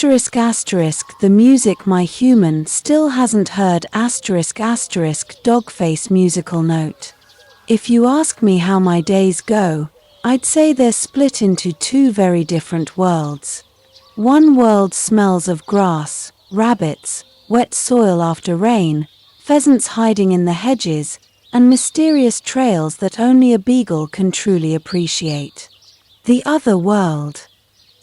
Asterisk asterisk the music my human still hasn't heard asterisk asterisk dogface musical note. If you ask me how my days go, I'd say they're split into two very different worlds. One world smells of grass, rabbits, wet soil after rain, pheasants hiding in the hedges, and mysterious trails that only a beagle can truly appreciate. The other world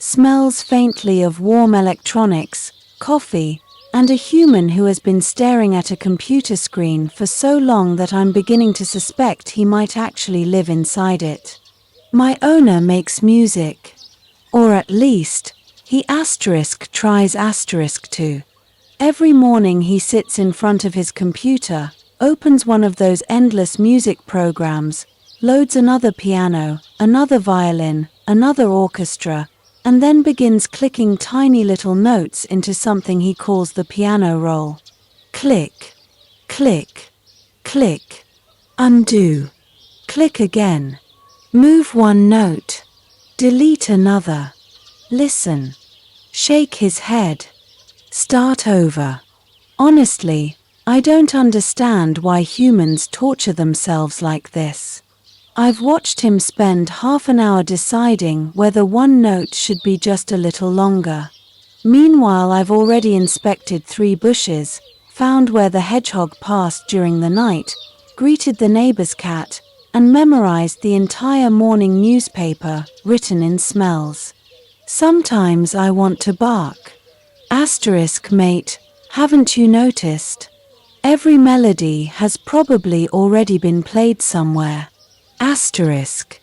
smells faintly of warm electronics, coffee, and a human who has been staring at a computer screen for so long that I'm beginning to suspect he might actually live inside it. My owner makes music. Or at least, he tries to. Every morning he sits in front of his computer, opens one of those endless music programs, loads another piano, another violin, another orchestra, and then begins clicking tiny little notes into something he calls the piano roll. Click, click, click, undo, click again, move one note, delete another, listen, shake his head, start over. Honestly, I don't understand why humans torture themselves like this. I've watched him spend half an hour deciding whether one note should be just a little longer. Meanwhile, I've already inspected 3 bushes, found where the hedgehog passed during the night, greeted the neighbor's cat, and memorized the entire morning newspaper, written in smells. Sometimes I want to bark. Asterisk mate, haven't you noticed? Every melody has probably already been played somewhere. Asterisk.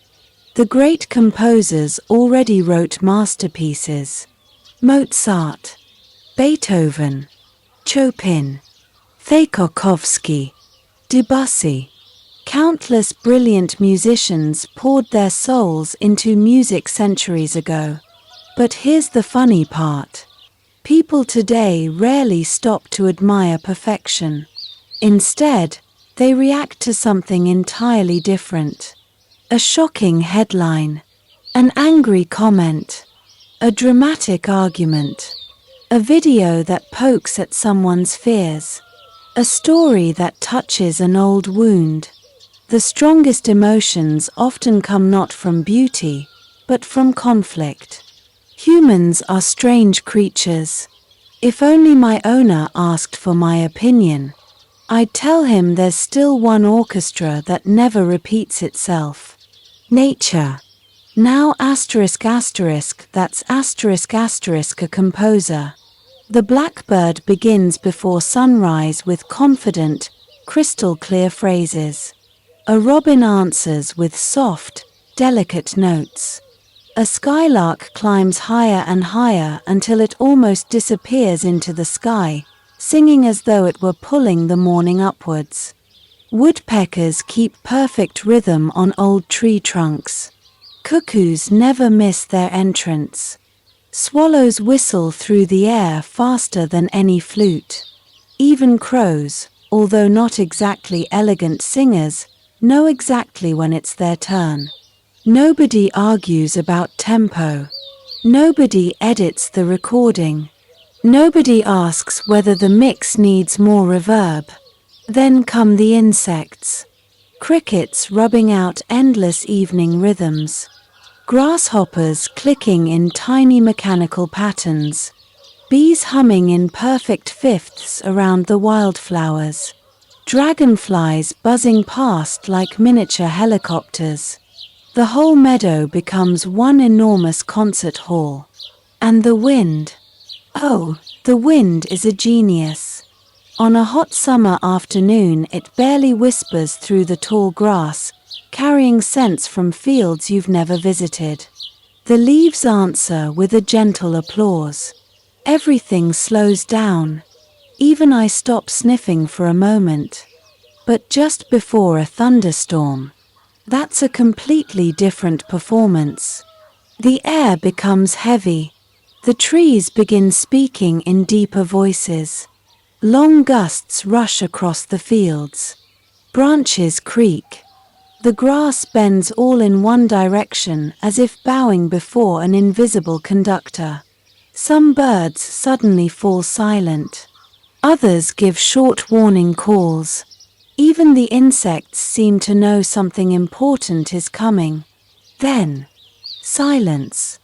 The great composers already wrote masterpieces. Mozart, Beethoven, Chopin, Tchaikovsky, Debussy. Countless brilliant musicians poured their souls into music centuries ago. But here's the funny part. People today rarely stop to admire perfection. Instead, they react to something entirely different. A shocking headline, an angry comment, a dramatic argument, a video that pokes at someone's fears, a story that touches an old wound. The strongest emotions often come not from beauty, but from conflict. Humans are strange creatures. If only my owner asked for my opinion, I'd tell him there's still one orchestra that never repeats itself. Nature. Now asterisk asterisk that's asterisk asterisk a composer. The blackbird begins before sunrise with confident, crystal clear phrases. A robin answers with soft, delicate notes. A skylark climbs higher and higher until it almost disappears into the sky, singing as though it were pulling the morning upwards. Woodpeckers keep perfect rhythm on old tree trunks. Cuckoos never miss their entrance. Swallows whistle through the air faster than any flute. Even crows, although not exactly elegant singers, know exactly when it's their turn. Nobody argues about tempo. Nobody edits the recording. Nobody asks whether the mix needs more reverb. Then come the insects. Crickets rubbing out endless evening rhythms. Grasshoppers clicking in tiny mechanical patterns. Bees humming in perfect fifths around the wildflowers. Dragonflies buzzing past like miniature helicopters. The whole meadow becomes one enormous concert hall. And the wind. Oh, the wind is a genius. On a hot summer afternoon, it barely whispers through the tall grass, carrying scents from fields you've never visited. The leaves answer with a gentle applause. Everything slows down. Even I stop sniffing for a moment. But just before a thunderstorm, that's a completely different performance. The air becomes heavy. The trees begin speaking in deeper voices. Long gusts rush across the fields. Branches creak. The grass bends all in one direction as if bowing before an invisible conductor. Some birds suddenly fall silent. Others give short warning calls. Even the insects seem to know something important is coming. Then, silence.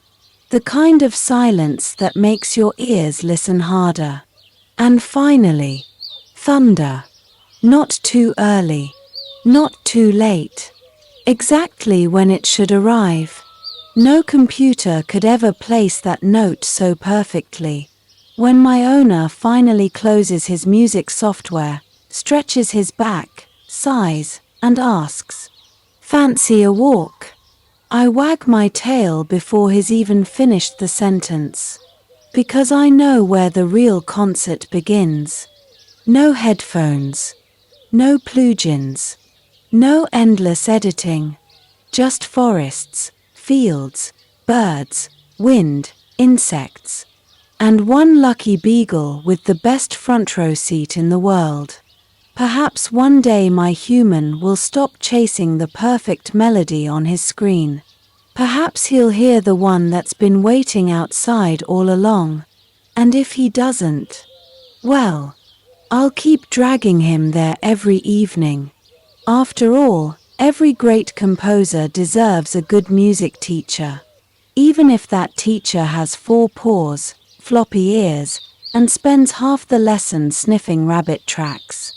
The kind of silence that makes your ears listen harder. And finally, thunder. Not too early. Not too late. Exactly when it should arrive. No computer could ever place that note so perfectly. When my owner finally closes his music software, stretches his back, sighs, and asks, "Fancy a walk?" I wag my tail before he's even finished the sentence. Because I know where the real concert begins. No headphones. No plugins. No endless editing. Just forests, fields, birds, wind, insects. And one lucky beagle with the best front row seat in the world. Perhaps one day my human will stop chasing the perfect melody on his screen. Perhaps he'll hear the one that's been waiting outside all along. And if he doesn't, well, I'll keep dragging him there every evening. After all, every great composer deserves a good music teacher. Even if that teacher has 4 paws, floppy ears, and spends half the lesson sniffing rabbit tracks.